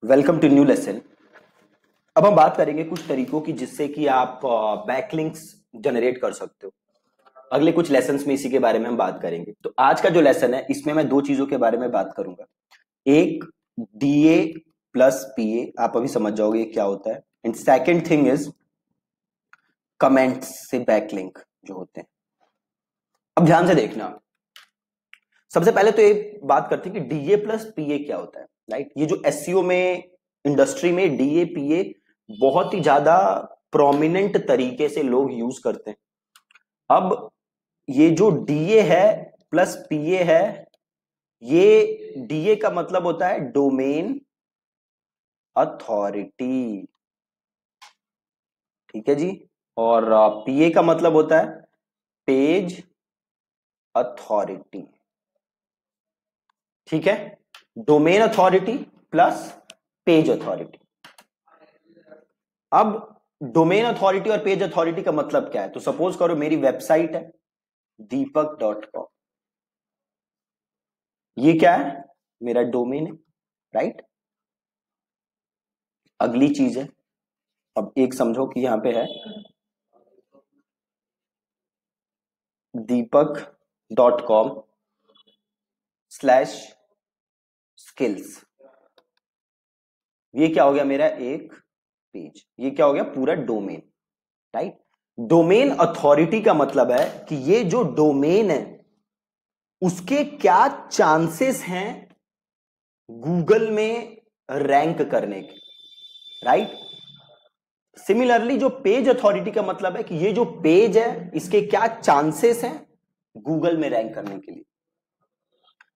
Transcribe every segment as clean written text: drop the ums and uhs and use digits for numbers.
Welcome to new lesson. अब हम बात करेंगे कुछ तरीकों की जिससे कि आप बैकलिंक्स जनरेट कर सकते हो। अगले कुछ लेसन्स में इसी के बारे में हम बात करेंगे। तो आज का जो लेसन है इसमें मैं दो चीजों के बारे में बात करूंगा। एक डीए प्लस पीए, आप अभी समझ जाओगे क्या होता है। And second thing is comments से बैकलिंक जो होते हैं। अब ध्यान से देखना, सबसे पहले तो ये बात करते हैं कि डीए प्लस पीए क्या होता है। राइट, ये जो एसईओ में इंडस्ट्री में डीए पीए बहुत ही ज्यादा प्रोमिनेंट तरीके से लोग यूज करते हैं। अब ये जो डीए है प्लस पीए है, ये डीए का मतलब होता है डोमेन अथॉरिटी, ठीक है जी। और पीए का मतलब होता है पेज अथॉरिटी, ठीक है। Domain authority plus page authority. अब डोमेन अथॉरिटी और पेज अथॉरिटी का मतलब क्या है? तो सपोज करो मेरी वेबसाइट है deepak.com, ये क्या है? मेरा डोमेन है, राइट। अगली चीज है, अब एक समझो कि यहां पे है deepak.com/skills, ये क्या हो गया? मेरा एक पेज। ये क्या हो गया? पूरा डोमेन, राइट। डोमेन अथॉरिटी का मतलब है कि ये जो डोमेन है उसके क्या चांसेस हैं गूगल में रैंक करने के, राइट। सिमिलरली जो पेज अथॉरिटी का मतलब है कि ये जो पेज है इसके क्या चांसेस हैं गूगल में रैंक करने के लिए।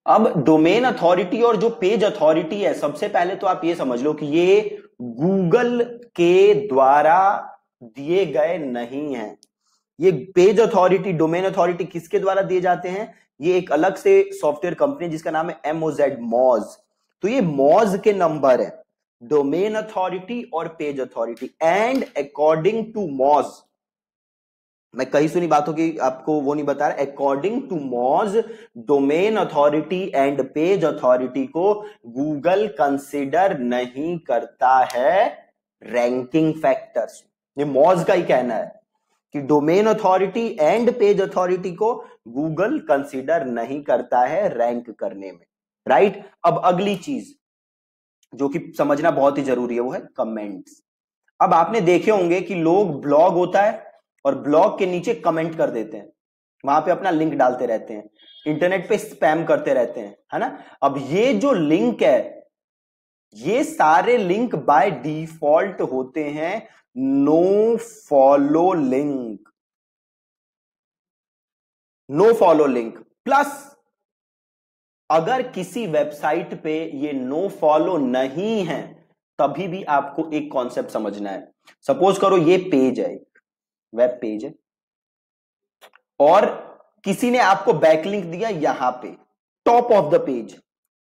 अब डोमेन अथॉरिटी और जो पेज अथॉरिटी है, सबसे पहले तो आप ये समझ लो कि ये गूगल के द्वारा दिए गए नहीं हैं। ये पेज अथॉरिटी, डोमेन अथॉरिटी किसके द्वारा दिए जाते हैं? ये एक अलग से सॉफ्टवेयर कंपनी जिसका नाम है MOZ, मॉज। तो ये मॉज के नंबर है, डोमेन अथॉरिटी और page authority. And according to Moz, मैं कहीं सुनी बातों की आपको वो नहीं बता रहा, according to Moz domain authority and page authority को गूगल कंसिडर नहीं करता है रैंकिंग फैक्टर्स। ये मॉज का ही कहना है कि domain authority and page authority को गूगल कंसीडर नहीं करता है रैंक करने में, राइट। अब अगली चीज जो कि समझना बहुत ही जरूरी है वो है कमेंट्स। अब आपने देखे होंगे कि लोग ब्लॉग होता है और ब्लॉग के नीचे कमेंट कर देते हैं, वहां पे अपना लिंक डालते रहते हैं, इंटरनेट पे स्पैम करते रहते हैं, है ना। अब ये जो लिंक है, ये सारे लिंक बाय डिफॉल्ट होते हैं no follow link, no follow link. Plus अगर किसी वेबसाइट पे ये नो फॉलो नहीं है तभी भी आपको एक कॉन्सेप्ट समझना है। सपोज करो ये पेज है, एक वेब पेज है, और किसी ने आपको बैकलिंक दिया यहां पे टॉप ऑफ द पेज,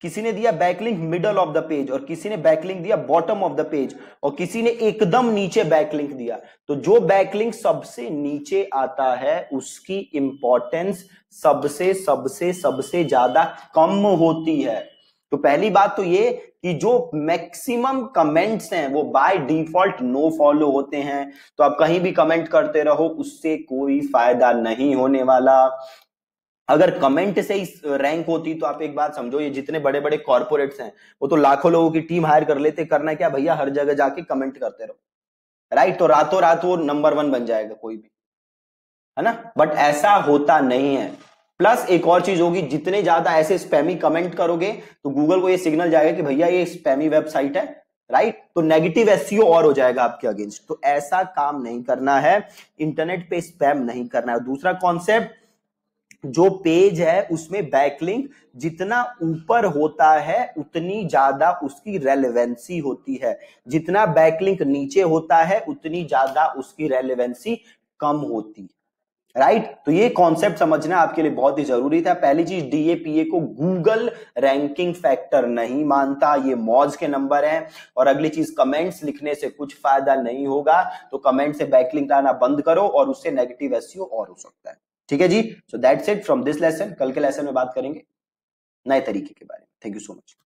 किसी ने दिया backlink middle of the page, और किसी ने बैकलिंक दिया बॉटम ऑफ द पेज, और किसी ने एकदम नीचे बैकलिंक दिया। तो जो बैकलिंक सबसे नीचे आता है उसकी इंपॉर्टेंस सबसे सबसे सबसे ज्यादा कम होती है। तो पहली बात तो ये कि जो मैक्सिमम कमेंट्स हैं वो बाय डिफॉल्ट नो फॉलो होते हैं। तो आप कहीं भी कमेंट करते रहो, उससे कोई फायदा नहीं होने वाला। अगर कमेंट से ही रैंक होती तो आप एक बात समझो, ये जितने बड़े बड़े कॉर्पोरेट्स हैं वो तो लाखों लोगों की टीम हायर कर लेते। करना क्या भैया, हर जगह जाके कमेंट करते रहो, राइट। तो रातों रात वो नंबर 1 बन जाएगा कोई भी, है ना। बट ऐसा होता नहीं है। प्लस एक और चीज होगी, जितने ज्यादा ऐसे स्पैमी कमेंट करोगे तो गूगल को ये सिग्नल जाएगा कि भैया ये स्पैमी वेबसाइट है, राइट। तो नेगेटिव एसईओ और हो जाएगा आपके अगेंस्ट। तो ऐसा काम नहीं करना है, इंटरनेट पे स्पैम नहीं करना है। दूसरा कॉन्सेप्ट, जो पेज है उसमें बैकलिंक जितना ऊपर होता है उतनी ज्यादा उसकी रेलेवेंसी होती है, जितना बैकलिंक नीचे होता है उतनी ज्यादा उसकी रेलेवेंसी कम होती है, राइट। तो ये कॉन्सेप्ट समझना आपके लिए बहुत ही जरूरी था। पहली चीज, डीएपीए को गूगल रैंकिंग फैक्टर नहीं मानता, ये मॉज के नंबर हैं। और अगली चीज, कमेंट्स लिखने से कुछ फायदा नहीं होगा, तो कमेंट से बैकलिंक लाना बंद करो और उससे नेगेटिव एसईओ और हो सकता है, ठीक है जी। So that's it from this lesson. कल के लेसन में बात करेंगे नए तरीके के बारे में। Thank you so much.